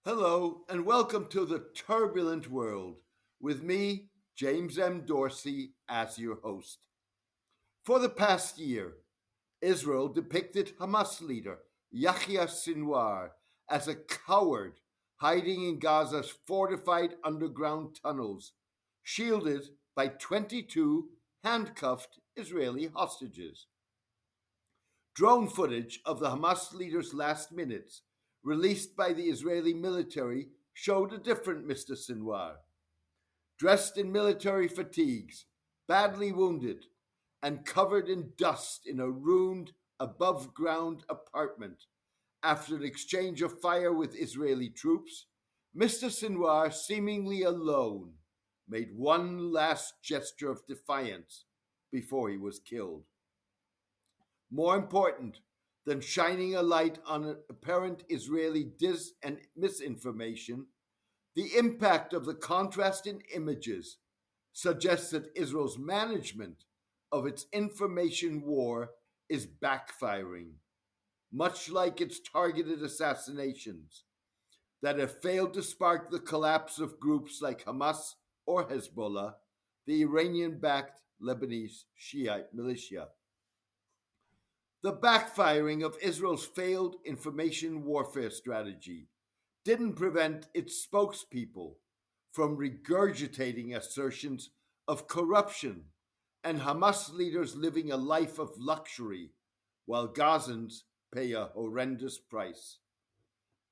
Hello, and welcome to the turbulent world with me, James M. Dorsey, as your host. For the past year, Israel depicted Hamas leader Yahya Sinwar as a coward hiding in Gaza's fortified underground tunnels, shielded by 22 handcuffed Israeli hostages. Drone footage of the Hamas leader's last minutes, released by the Israeli military, showed a different Mr. Sinwar. Dressed in military fatigues, badly wounded, and covered in dust in a ruined, above ground apartment after an exchange of fire with Israeli troops, Mr. Sinwar, seemingly alone, made one last gesture of defiance before he was killed. More important than shining a light on apparent Israeli dis and misinformation, the impact of the contrast in images suggests that Israel's management of its information war is backfiring, much like its targeted assassinations that have failed to spark the collapse of groups like Hamas or Hezbollah, the Iranian-backed Lebanese Shiite militia. The backfiring of Israel's failed information warfare strategy didn't prevent its spokespeople from regurgitating assertions of corruption and Hamas leaders living a life of luxury while Gazans pay a horrendous price.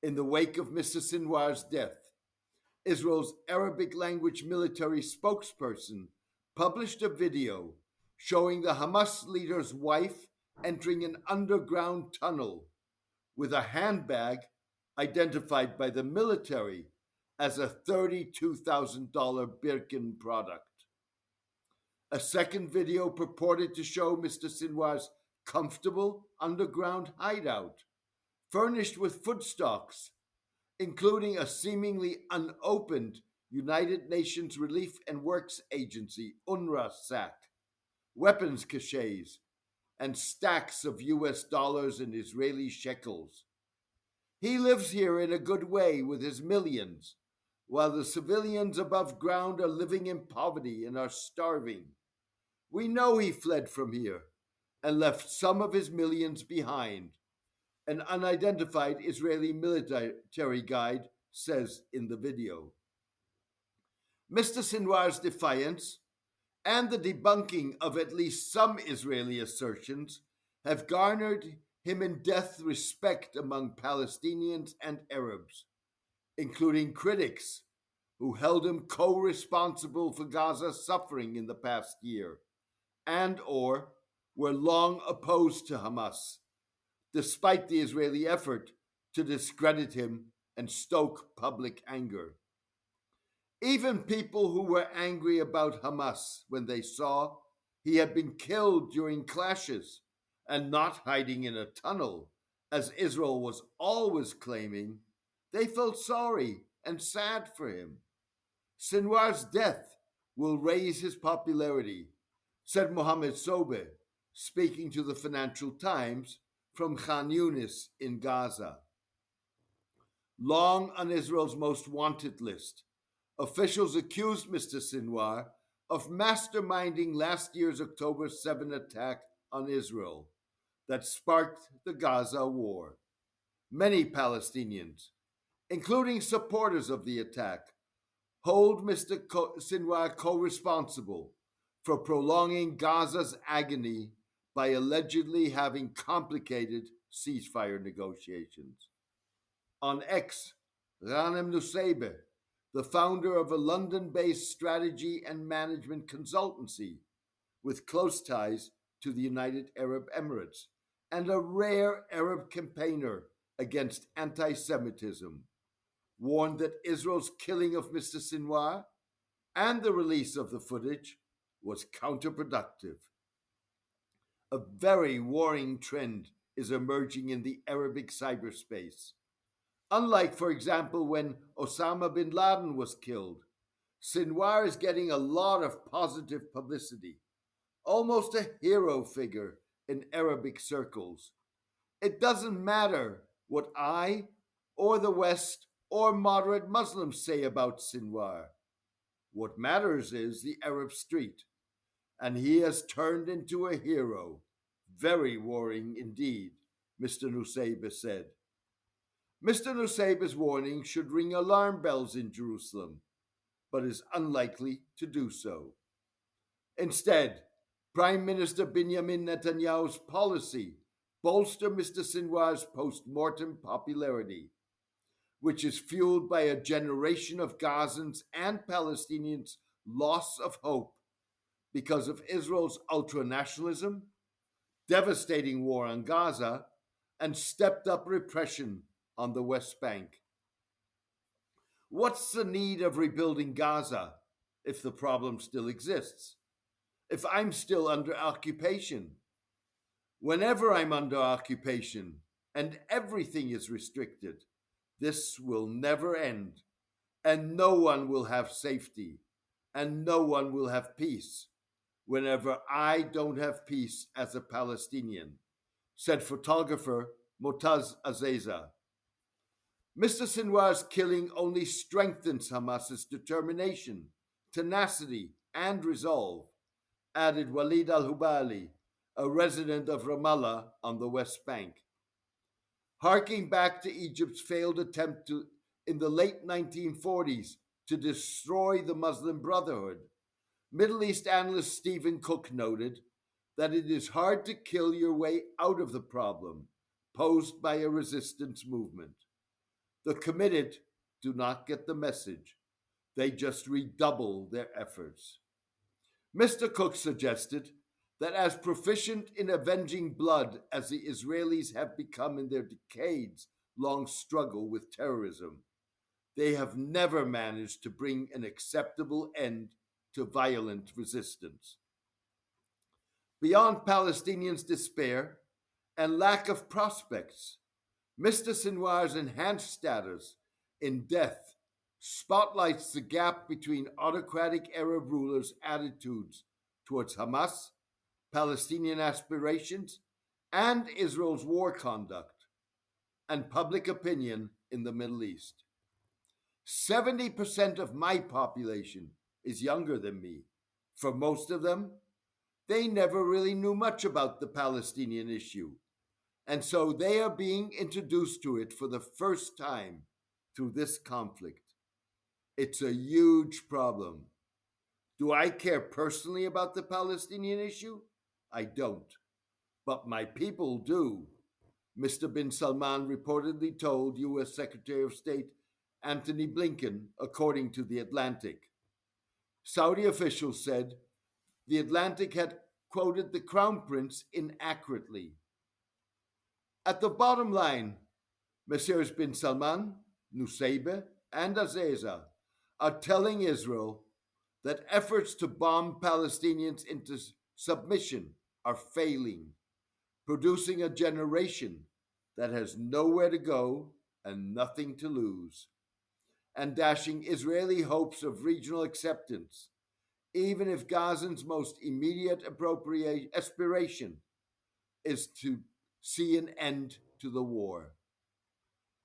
In the wake of Mr. Sinwar's death, Israel's Arabic language military spokesperson published a video showing the Hamas leader's wife entering an underground tunnel with a handbag identified by the military as a $32,000 Birkin product. A second video purported to show Mr. Sinwar's comfortable underground hideout, furnished with foodstocks, including a seemingly unopened United Nations Relief and Works Agency UNRWA sack, weapons caches, and stacks of US dollars and Israeli shekels. He lives here in a good way with his millions, while the civilians above ground are living in poverty and are starving. We know he fled from here and left some of his millions behind, an unidentified Israeli military guide says in the video. Mr. Sinwar's defiance and the debunking of at least some Israeli assertions have garnered him in depth respect among Palestinians and Arabs, including critics who held him co-responsible for Gaza's suffering in the past year and or were long opposed to Hamas, despite the Israeli effort to discredit him and stoke public anger. Even people who were angry about Hamas when they saw he had been killed during clashes and not hiding in a tunnel, as Israel was always claiming, they felt sorry and sad for him. Sinwar's death will raise his popularity, said Mohammed Sobe, speaking to the Financial Times from Khan Yunis in Gaza. Long on Israel's most wanted list, officials accused Mr. Sinwar of masterminding last year's October 7 attack on Israel that sparked the Gaza war. Many Palestinians, including supporters of the attack, hold Mr. Sinwar co-responsible for prolonging Gaza's agony by allegedly having complicated ceasefire negotiations. On X, Ghanem Nusseibeh, the founder of a London-based strategy and management consultancy with close ties to the United Arab Emirates and a rare Arab campaigner against anti-Semitism, warned that Israel's killing of Mr. Sinwar and the release of the footage was counterproductive. A very worrying trend is emerging in the Arabic cyberspace. Unlike, for example, when Osama bin Laden was killed, Sinwar is getting a lot of positive publicity, almost a hero figure in Arabic circles. It doesn't matter what I or the West or moderate Muslims say about Sinwar. What matters is the Arab street, and he has turned into a hero. Very worrying indeed, Mr. Nusayba said. Mr. Nusayba's warning should ring alarm bells in Jerusalem, but is unlikely to do so. Instead, Prime Minister Benjamin Netanyahu's policy bolster Mr. Sinwar's post-mortem popularity, which is fueled by a generation of Gazans and Palestinians' loss of hope because of Israel's ultranationalism, devastating war on Gaza, and stepped up repression on the West Bank. What's the need of rebuilding Gaza if the problem still exists? If I'm still under occupation? Whenever I'm under occupation and everything is restricted, this will never end, and no one will have safety, and no one will have peace whenever I don't have peace as a Palestinian, said photographer Motaz Azeza. Mr. Sinwar's killing only strengthens Hamas's determination, tenacity, and resolve, added Walid al-Hubali, a resident of Ramallah on the West Bank. Harking back to Egypt's failed attempt in the late 1940s to destroy the Muslim Brotherhood, Middle East analyst Stephen Cook noted that it is hard to kill your way out of the problem posed by a resistance movement. The committed do not get the message. They just redouble their efforts. Mr. Cook suggested that as proficient in avenging blood as the Israelis have become in their decades-long struggle with terrorism, they have never managed to bring an acceptable end to violent resistance. Beyond Palestinians' despair and lack of prospects, Mr. Sinwar's enhanced status in death spotlights the gap between autocratic Arab rulers' attitudes towards Hamas, Palestinian aspirations, and Israel's war conduct, and public opinion in the Middle East. 70% of my population is younger than me. For most of them, they never really knew much about the Palestinian issue, and so they are being introduced to it for the first time through this conflict. It's a huge problem. Do I care personally about the Palestinian issue? I don't. But my people do, Mr. bin Salman reportedly told U.S. Secretary of State Antony Blinken, according to The Atlantic. Saudi officials said The Atlantic had quoted the Crown Prince inaccurately. At the bottom line, Messieurs bin Salman, Nusayba, and Azeza are telling Israel that efforts to bomb Palestinians into submission are failing, producing a generation that has nowhere to go and nothing to lose, and dashing Israeli hopes of regional acceptance, even if Gazans' most immediate aspiration is to see an end to the war.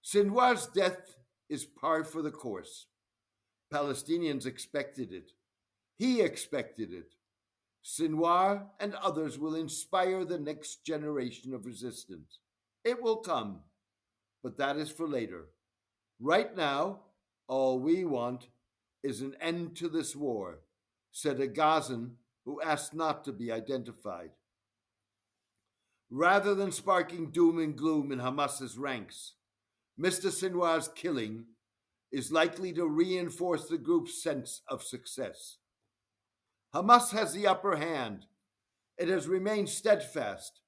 Sinwar's death is par for the course. Palestinians expected it. He expected it. Sinwar and others will inspire the next generation of resistance. It will come, but that is for later. Right now, all we want is an end to this war, said a Gazan who asked not to be identified. Rather than sparking doom and gloom in Hamas's ranks, Mr. Sinwar's killing is likely to reinforce the group's sense of success. Hamas has the upper hand. It has remained steadfast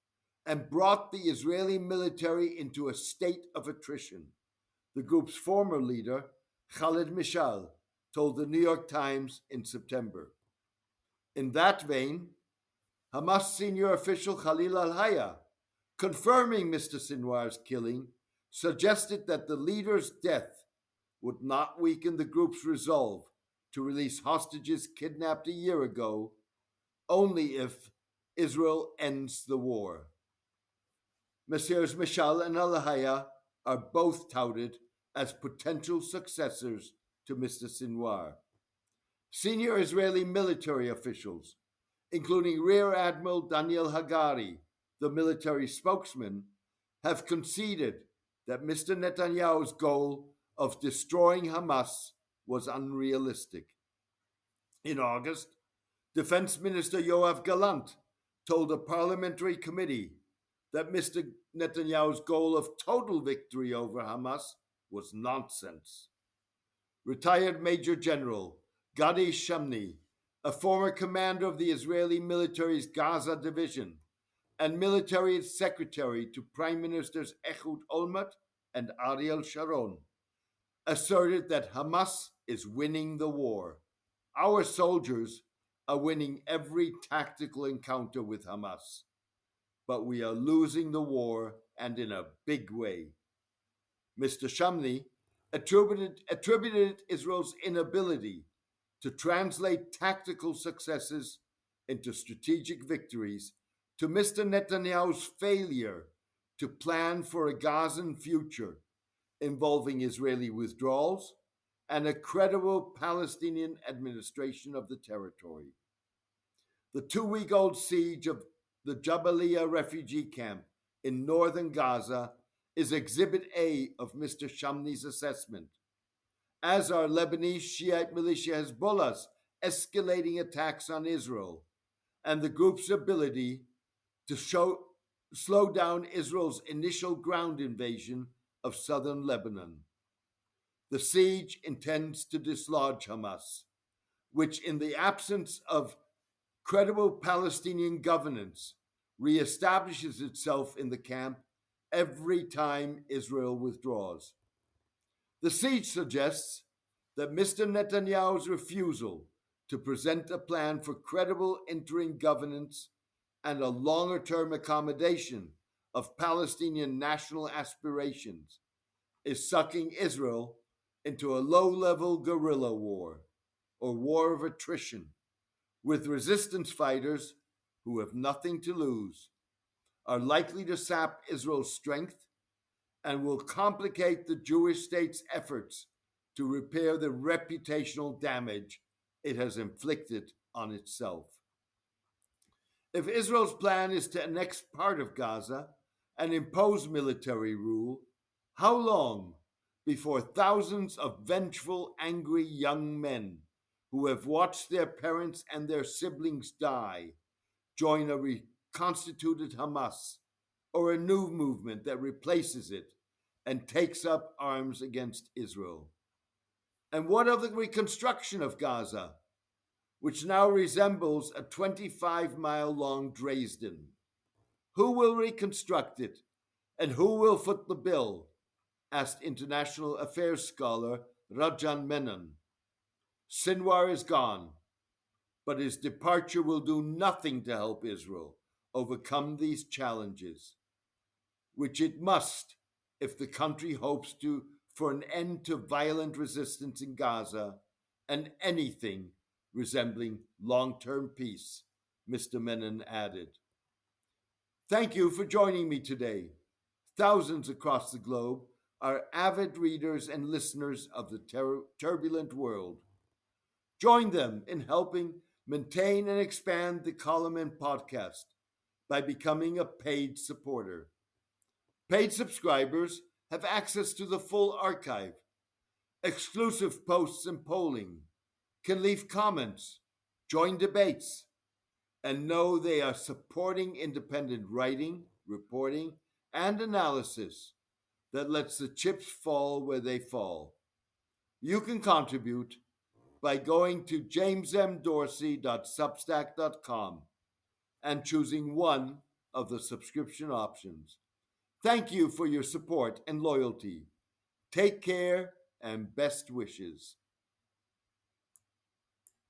and brought the Israeli military into a state of attrition, the group's former leader, Khalid Mishal, told the New York Times in September. In that vein, Hamas senior official Khalil al-Hayya, confirming Mr. Sinwar's killing, suggested that the leader's death would not weaken the group's resolve to release hostages kidnapped a year ago, only if Israel ends the war. Messieurs Mishal and al-Hayya are both touted as potential successors to Mr. Sinwar. Senior Israeli military officials, including Rear Admiral Daniel Hagari, the military spokesman, have conceded that Mr. Netanyahu's goal of destroying Hamas was unrealistic. In August, Defense Minister Yoav Gallant told a parliamentary committee that Mr. Netanyahu's goal of total victory over Hamas was nonsense. Retired Major General Gadi Shamni, a former commander of the Israeli military's Gaza division and military secretary to Prime Ministers Ehud Olmert and Ariel Sharon, asserted that Hamas is winning the war. Our soldiers are winning every tactical encounter with Hamas, but we are losing the war, and in a big way. Mr. Shamni attributed Israel's inability to translate tactical successes into strategic victories to Mr. Netanyahu's failure to plan for a Gazan future involving Israeli withdrawals and a credible Palestinian administration of the territory. The 2-week-old siege of the Jabalia refugee camp in northern Gaza is Exhibit A of Mr. Shamni's assessment, as are Lebanese Shiite militia Hezbollah's escalating attacks on Israel and the group's ability to slow down Israel's initial ground invasion of southern Lebanon. The siege intends to dislodge Hamas, which, in the absence of credible Palestinian governance, reestablishes itself in the camp every time Israel withdraws. The siege suggests that Mr. Netanyahu's refusal to present a plan for credible interim governance and a longer-term accommodation of Palestinian national aspirations is sucking Israel into a low-level guerrilla war, or war of attrition, with resistance fighters who have nothing to lose, are likely to sap Israel's strength and will complicate the Jewish state's efforts to repair the reputational damage it has inflicted on itself. If Israel's plan is to annex part of Gaza and impose military rule, how long before thousands of vengeful, angry young men who have watched their parents and their siblings die join a reconstituted Hamas or a new movement that replaces it and takes up arms against Israel? And what of the reconstruction of Gaza, which now resembles a 25-mile-long Dresden? Who will reconstruct it, and who will foot the bill? Asked international affairs scholar Rajan Menon. Sinwar is gone, but his departure will do nothing to help Israel overcome these challenges, which it must if the country hopes for an end to violent resistance in Gaza and anything resembling long-term peace, Mr. Menon added. Thank you for joining me today. Thousands across the globe are avid readers and listeners of the turbulent world. Join them in helping maintain and expand the column and podcast by becoming a paid supporter. Paid subscribers have access to the full archive, exclusive posts and polling, can leave comments, join debates, and know they are supporting independent writing, reporting, and analysis that lets the chips fall where they fall. You can contribute by going to jamesmdorsey.substack.com and choosing one of the subscription options. Thank you for your support and loyalty. Take care and best wishes.